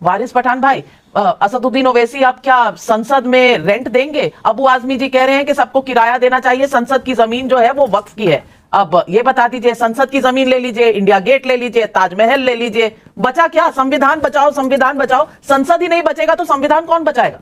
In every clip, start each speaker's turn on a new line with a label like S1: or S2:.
S1: वारिस पठान भाई, असदुद्दीन ओवैसी आप क्या संसद में रेंट देंगे? अबू आजमी जी कह रहे हैं कि सबको किराया देना चाहिए, संसद की जमीन जो है वो वक्फ की है। अब ये बता दीजिए, संसद की जमीन ले लीजिए, इंडिया गेट ले लीजिए, ताजमहल ले लीजिए, बचा क्या? संविधान बचाओ, संविधान बचाओ। संसद ही नहीं बचेगा तो संविधान कौन बचाएगा?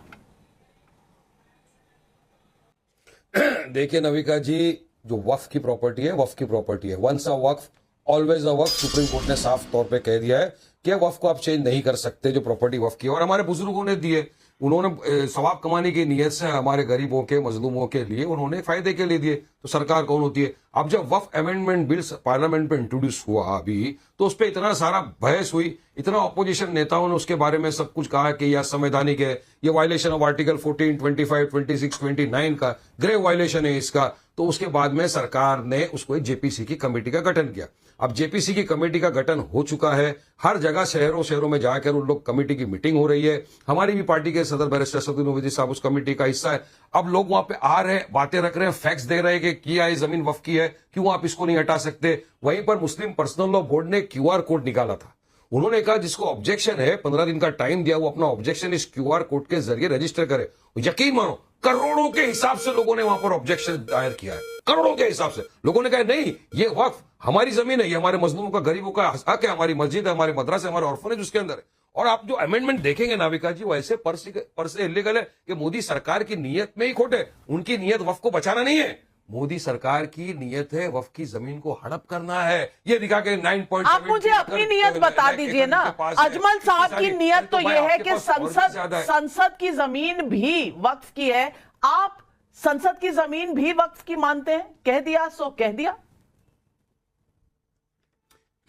S2: देखिए नविका जी, जो वक्फ की प्रॉपर्टी है वक्फ की प्रॉपर्टी है, वंस अ वक्फ ऑलवेज अ वक्फ। सुप्रीम कोर्ट ने साफ तौर पे कह दिया है कि वक्फ को आप चेंज नहीं कर सकते, जो प्रॉपर्टी वक्फ की है। और हमारे बुजुर्गों ने दिए, उन्होंने सवाब कमाने की नीयत से हमारे गरीबों के मजलूमों के लिए उन्होंने फायदे के लिए दिए। तो सरकार कौन होती है? अब जब वक्फ अमेंडमेंट बिल पार्लियामेंट में इंट्रोड्यूस हुआ अभी, तो उस पर इतना सारा बहस हुई, इतना ऑपोजिशन नेताओं ने उसके बारे में सब कुछ कहा कि यह संवैधानिक है, ये वायलेशन ऑफ आर्टिकल 14, 25, 26, 29 का ग्रेव वायलेशन है इसका। तो उसके बाद में सरकार ने उसको एक जेपीसी की कमेटी का गठन किया। अब जेपीसी की कमेटी का गठन हो चुका है, हर जगह शहरों में जाकर उन लोग कमेटी की मीटिंग हो रही है। हमारी भी पार्टी के सदर बैरिस्टर असदुद्दीन ओवैसी साहब उस कमेटी का हिस्सा है। अब लोग वहां पे आ रहे हैं, बातें रख रहे हैं, फैक्ट्स दे रहे हैं कि किया ये जमीन वक्फ की है, क्यों आप इसको नहीं हटा सकते। वहीं पर मुस्लिम पर्सनल लॉ बोर्ड ने क्यूआर कोड निकाला था। उन्होंने कहा जिसको ऑब्जेक्शन है 15 दिन का टाइम दिया, वो अपना ऑब्जेक्शन इस क्यूआर कोड के जरिए रजिस्टर करे। यकीन मानो करोड़ों के हिसाब से लोगों ने वहां पर ऑब्जेक्शन दायर किया है, करोड़ों के हिसाब से लोगों ने कहा नहीं, ये वक्फ हमारी जमीन है, ये हमारे मजलूमों का, गरीबों का हक है, हमारी मस्जिद है, हमारे मदरसे, हमारे ऑर्फनेज उसके अंदर है। और आप जो अमेंडमेंट देखेंगे नाविका जी, वो ऐसे पर से इलीगल है कि मोदी सरकार की नीयत में ही खोट है। उनकी नीयत वक्फ को बचाना नहीं है, मोदी सरकार की नीयत है वक्फ की जमीन को हड़प करना है। ये दिखा के 9.7
S1: आप मुझे अपनी नीयत बता दीजिए ना। अजमल साहब की नीयत तो यह है कि संसद की जमीन भी वक्फ की है। आप संसद की जमीन भी वक्फ की मानते हैं? कह दिया सो कह दिया।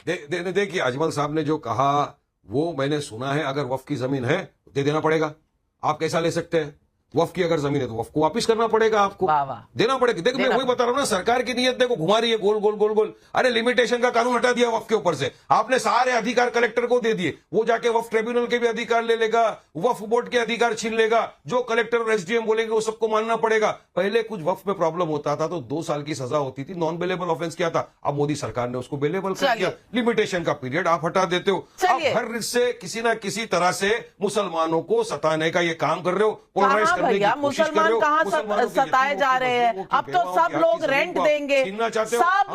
S2: देखिए अजमल साहब ने जो कहा वो मैंने सुना है। अगर वक्फ की जमीन है दे देना पड़ेगा। आप कैसा ले सकते हैं? वक्फ की अगर जमीन है तो वक्फ को वापस करना पड़ेगा, आपको देना पड़ेगा। देखो मैं वही बता रहा हूं ना, सरकार की नीयत देखो घुमा रही है गोल गोल गोल गोल। अरे लिमिटेशन का कानून हटा दिया वक्फ के ऊपर से, आपने सारे अधिकार कलेक्टर को दे दिए, वो जाके वक्फ ट्रिब्यूनल के भी अधिकार ले लेगा, वक्फ बोर्ड के अधिकार छीन लेगा, जो कलेक्टर और एसडीएम बोलेंगे वो सबको मानना पड़ेगा। पहले कुछ वक्फ में प्रॉब्लम होता था तो 2 साल की सजा होती थी, नॉन बेलेबल ऑफेंस किया था। अब मोदी सरकार ने उसको बेलेबल कर दिया, लिमिटेशन का पीरियड आप हटा देते हो। आप हर रिश्ते से किसी ना किसी तरह से मुसलमानों को सताने का ये काम कर रहे हो, पोलराइज करने की कोशिश कर।
S1: कहां सताए जा रहे हैं? अब तो सब लोग रेंट देंगे, सब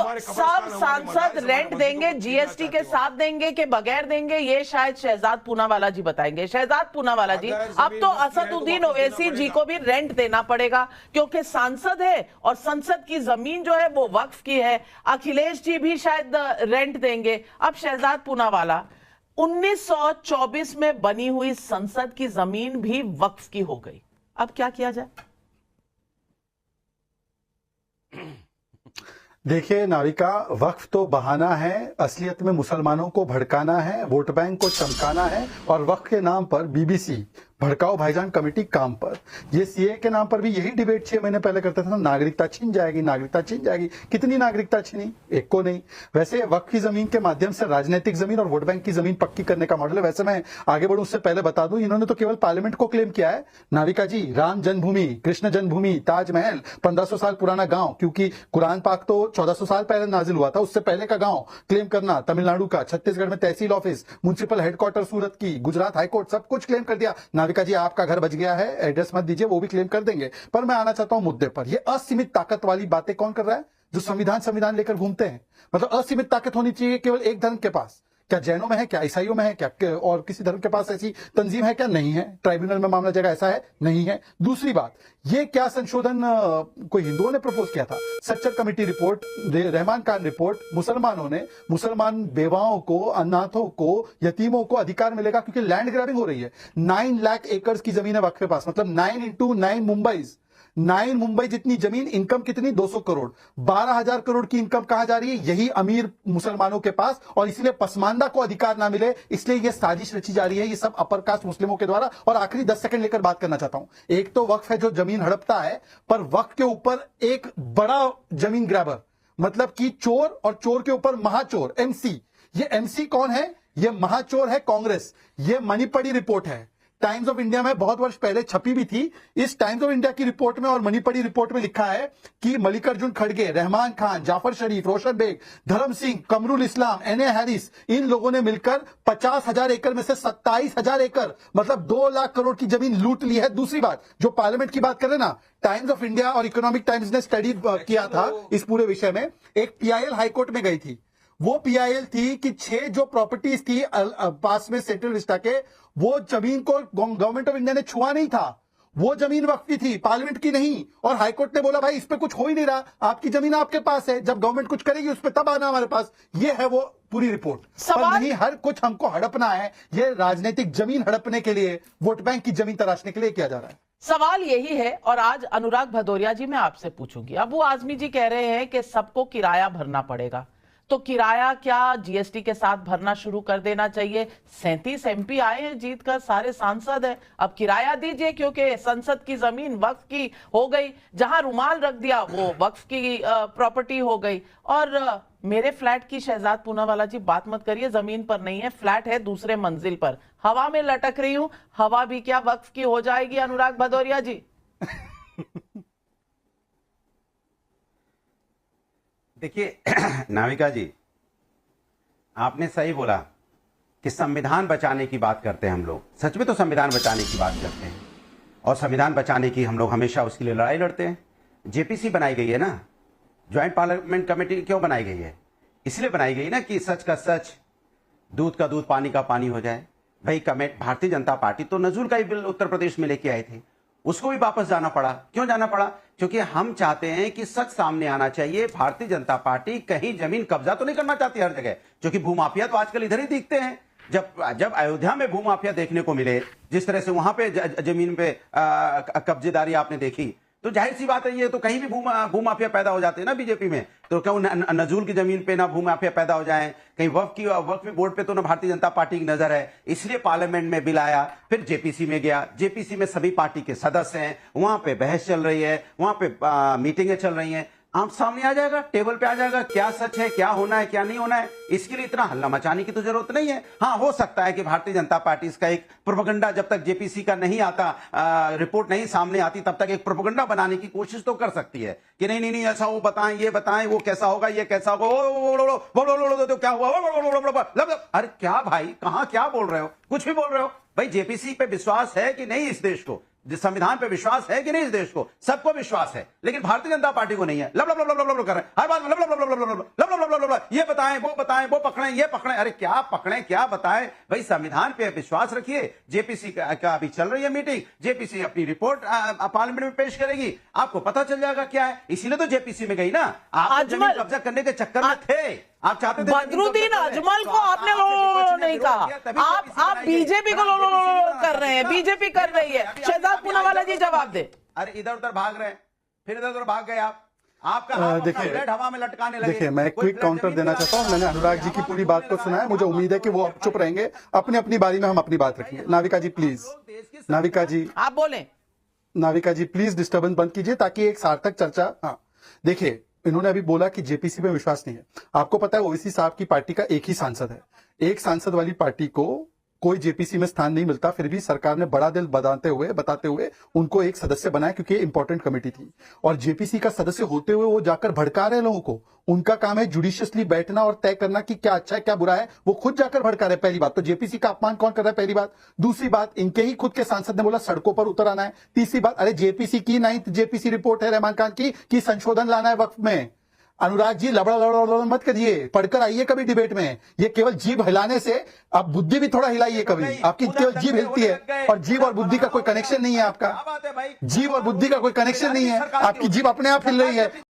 S1: सांसद रेंट देंगे, जीएसटी के साथ देंगे कि बगैर देंगे, ये शायद शहजाद पूनावाला जी बताएंगे। शहजाद पूनावाला जी, अब तो असदुद्दीन ओवैसी जी को भी रेंट देना पड़ेगा क्योंकि सांसद है और संसद की जमीन जो है वो वक्फ की है। अखिलेश जी भी शायद रेंट देंगे। अब शहजाद पूनावाला, 1924 में बनी हुई संसद की जमीन भी वक्फ की हो गई, अब क्या किया जाए?
S3: देखिए नाविका, वक्फ तो बहाना है, असलियत में मुसलमानों को भड़काना है, वोट बैंक को चमकाना है। और वक्फ के नाम पर बीबीसी भड़काओ भाईजान कमेटी काम पर, ये सीए के नाम पर भी यही डिबेट 6 महीने पहले करते थे ना, नागरिकता छीन जाएगी, नागरिकता छीन जाएगी। कितनी नागरिकता छीनी? एक को नहीं। वैसे वक्फ की जमीन के माध्यम से राजनीतिक जमीन और वोट बैंक की जमीन पक्की करने का मॉडल है। वैसे मैं आगे बढ़ूं उससे पहले बता दूं, इन्होंने तो केवल पार्लियामेंट को क्लेम किया है नाविका जी। राम जन्मभूमि, कृष्ण जन्मभूमि, ताजमहल, 1500 साल पुराना गांव, क्योंकि कुरान पाक तो 1400 साल पहले नाजिल हुआ था, उससे पहले का गांव क्लेम करना, तमिलनाडु का, छत्तीसगढ़ में तहसील ऑफिस, म्युनिसिपल हेडक्वार्टर सूरत की, गुजरात हाईकोर्ट, सब कुछ क्लेम कर दिया। नाविका जी आपका घर बच गया है, एड्रेस मत दीजिए, वो भी क्लेम कर देंगे। पर मैं आना चाहता हूं मुद्दे पर। ये असीमित ताकत वाली बातें कौन कर रहा है? जो संविधान लेकर घूमते हैं। मतलब असीमित ताकत होनी चाहिए केवल एक धर्म के पास। क्या जैनों में है? क्या ईसाइयों में है? क्या और किसी धर्म के पास ऐसी तंजीम है? क्या नहीं है। ट्राइब्यूनल में मामला जगह ऐसा है? नहीं है। दूसरी बात, ये क्या संशोधन कोई हिंदुओं ने प्रपोज किया था? Sachar committee report, Rahman Khan report, मुसलमानों ने, मुसलमान बेवाओं को, अनाथों को, यतीमों को अधिकार मिलेगा क्योंकि लैंड ग्रैबिंग हो रही है। 9 लाख एकड़ की जमीन है वक्फ के पास, मतलब 9 into 9 मुंबई, 9 मुंबई जितनी जमीन। इनकम कितनी? 200 करोड़। 12,000 करोड़ की इनकम कहां जा रही है? यही अमीर मुसलमानों के पास। और इसलिए पसमानदा को अधिकार ना मिले, इसलिए यह साजिश रची जा रही है, ये सब अपर कास्ट मुस्लिमों के द्वारा। और आखिरी 10 सेकंड लेकर बात करना चाहता हूं। एक तो वक्फ है जो जमीन हड़पता है, पर वक्फ के ऊपर एक बड़ा जमीन ग्रैबर, मतलब कि चोर, और चोर के ऊपर महाचोर, एमसी। ये एमसी कौन है? ये महाचोर है कांग्रेस। ये मणिपड़ी रिपोर्ट है। टाइम्स ऑफ इंडिया में बहुत वर्ष पहले छपी भी थी। इस टाइम्स ऑफ इंडिया की रिपोर्ट में और मनी पड़ी रिपोर्ट में लिखा है कि मल्लिकार्जुन खड़गे, रहमान खान, जाफर शरीफ, रोशन बेग, धर्म सिंह, कमरुल इस्लाम, एन ए हैरिस, इन लोगों ने मिलकर 50,000 एकड़ में से 27,000 एकड़ मतलब 2 लाख करोड़ की जमीन लूट ली है। दूसरी बात, जो पार्लियामेंट की बात कर रहे हैं ना, टाइम्स ऑफ इंडिया और इकोनॉमिक टाइम्स ने स्टडी किया था इस पूरे विषय में। एक पीआईएल हाईकोर्ट में गई थी। वो पीआईएल थी कि 6 जो प्रॉपर्टीज थी पास में सेंट्रल विस्टा के, वो जमीन को गवर्नमेंट ऑफ इंडिया ने छुआ नहीं था। वो जमीन वक्फ की थी, पार्लियामेंट की नहीं। और हाईकोर्ट ने बोला भाई इस पे कुछ हो ही नहीं रहा, आपकी जमीन आपके पास है, जब गवर्नमेंट कुछ करेगी उस पे तब आना हमारे पास। ये है वो पूरी रिपोर्ट। पर नहीं, हर कुछ हमको हड़पना है, ये राजनीतिक जमीन हड़पने के लिए, वोट बैंक की जमीन तराशने के लिए किया जा रहा है।
S1: सवाल यही है। और आज अनुराग भदौरिया जी, मैं आपसे पूछूंगी, अबू आजमी जी कह रहे हैं कि सबको किराया भरना पड़ेगा, तो किराया क्या जीएसटी के साथ भरना शुरू कर देना चाहिए? 37 एमपी आए हैं जीत कर, सारे सांसद हैं, अब किराया दीजिए, क्योंकि संसद की जमीन वक्फ की हो गई, जहां रुमाल रख दिया वो वक्फ की प्रॉपर्टी हो गई। और मेरे फ्लैट की शहजाद पूनावाला जी बात मत करिए, जमीन पर नहीं है, फ्लैट है दूसरे मंजिल पर, हवा में लटक रही हूं, हवा भी क्या वक्फ की हो जाएगी अनुराग भदौरिया जी?
S4: देखिए नाविका जी, आपने सही बोला कि संविधान बचाने की बात करते हैं हम लोग। सच में तो संविधान बचाने की बात करते हैं, और संविधान बचाने की हम लोग हमेशा उसके लिए लड़ाई लड़ते हैं। जेपीसी बनाई गई है ना, ज्वाइंट पार्लियामेंट कमेटी क्यों बनाई गई है? इसलिए बनाई गई ना कि सच का सच, दूध का दूध, पानी का पानी हो जाए। भाई भारतीय जनता पार्टी तो नजूल का ही बिल उत्तर प्रदेश में लेके आए थे, उसको भी वापस जाना पड़ा। क्यों जाना पड़ा? क्योंकि हम चाहते हैं कि सच सामने आना चाहिए। भारतीय जनता पार्टी कहीं जमीन कब्जा तो नहीं करना चाहती हर जगह, क्योंकि भूमाफिया तो आजकल इधर ही दिखते हैं। जब अयोध्या में भूमाफिया देखने को मिले, जिस तरह से वहां पे जमीन पे कब्जेदारी आपने देखी, तो जाहिर सी बात है ये तो कहीं भी भूमाफिया पैदा हो जाते हैं ना बीजेपी में। तो क्यों नजूल की जमीन पे ना भूमाफिया पैदा हो जाए, कहीं वक्फ बोर्ड पे तो ना भारतीय जनता पार्टी की नजर है। इसलिए पार्लियामेंट में बिल आया, फिर जेपीसी में गया, जेपीसी में सभी पार्टी के सदस्य हैं, वहां पे बहस चल रही है, वहां पे मीटिंगें चल रही हैं। आप सामने आ जाएगा, टेबल पे आ जाएगा, क्या सच है, क्या होना है, क्या नहीं होना है। इसके लिए इतना हल्ला मचाने की तो जरूरत नहीं है। हाँ, हो सकता है कि भारतीय जनता पार्टी इसका एक प्रोपेगेंडा, जब तक जेपीसी का नहीं आता, रिपोर्ट नहीं सामने आती, तब तक एक प्रोपेगेंडा बनाने की कोशिश तो कर सकती है कि नहीं नहीं नहीं ऐसा वो बताएं, ये बताएं, वो कैसा होगा, ये कैसा होगा, तो क्या हुआ। अरे क्या भाई, कहां क्या बोल रहे हो, कुछ भी बोल रहे हो भाई। जेपीसी पे विश्वास है कि नहीं इस देश को? संविधान पे विश्वास है कि नहीं इस देश को? सबको विश्वास है, लेकिन भारतीय जनता पार्टी को नहीं है। लब लब लब लब लब कर रहे हैं हर बात में, लब लब लब लब लब लब लब लब लब, ये बताएं, वो पकड़ें, ये पकड़ें। अरे क्या पकड़ें, क्या बताएं भाई? संविधान पे विश्वास रखिए। जेपीसी का अभी चल रही है मीटिंग, जेपीसी अपनी रिपोर्ट पार्लियामेंट में पेश करेगी, आपको पता चल जाएगा क्या है। इसीलिए तो जेपीसी में गई ना, आप जमीन कब्जा करने के चक्कर में थे। आप चाहते थे
S1: बदरुद्दीन अजमल को आपने लो नहीं कहा, आप बीजेपी को लो कर रहे हैं, बीजेपी कर रही है। शहजाद पूनावाला जी जवाब दे।
S4: अरे इधर उधर भाग रहे हैं, फिर इधर उधर भाग गए आप। आपका
S3: देखिए
S4: हवा में लटकाने लगे।
S3: देखिए, मैं क्विक काउंटर देना चाहता हूं। मैंने अनुराग जी की पूरी बात को सुना है, मुझे उम्मीद है कि वो चुप रहेंगे, अपनी अपनी बारी में हम अपनी बात रखेंगे। नाविका जी प्लीज, नाविका जी
S1: आप बोले।
S3: नाविका जी प्लीज डिस्टर्बेंस बंद कीजिए ताकि एक सार्थक चर्चा। हाँ देखिए, इन्होंने अभी बोला कि जेपीसी पे विश्वास नहीं है। आपको पता है ओवैसी साहब की पार्टी का एक ही सांसद है। एक सांसद वाली पार्टी को कोई जेपीसी में स्थान नहीं मिलता, फिर भी सरकार ने बड़ा दिल बताते हुए उनको एक सदस्य बनाया, क्योंकि इंपॉर्टेंट कमेटी थी। और जेपीसी का सदस्य होते हुए वो जाकर भड़का रहे लोगों को। उनका काम है जुडिशियसली बैठना और तय करना कि क्या अच्छा है क्या बुरा है, वो खुद जाकर भड़का रहे। पहली बात तो जेपीसी का अपमान कौन कर रहा है, पहली बात। दूसरी बात, इनके ही खुद के सांसद ने बोला सड़कों पर उतर आना है। तीसरी बात, अरे जेपीसी की 9th जेपीसी रिपोर्ट है रहमान खान की कि संशोधन लाना है वक्फ में। अनुराग जी लबड़ा मत करिए, पढ़कर आइए कभी डिबेट में। ये केवल जीभ हिलाने से, आप बुद्धि भी थोड़ा हिलाइए कभी। आपकी केवल जीभ हिलती है, और जीभ और बुद्धि का कोई कनेक्शन नहीं है आपका। जीभ और बुद्धि का कोई कनेक्शन नहीं है, आपकी जीभ अपने आप हिल रही है।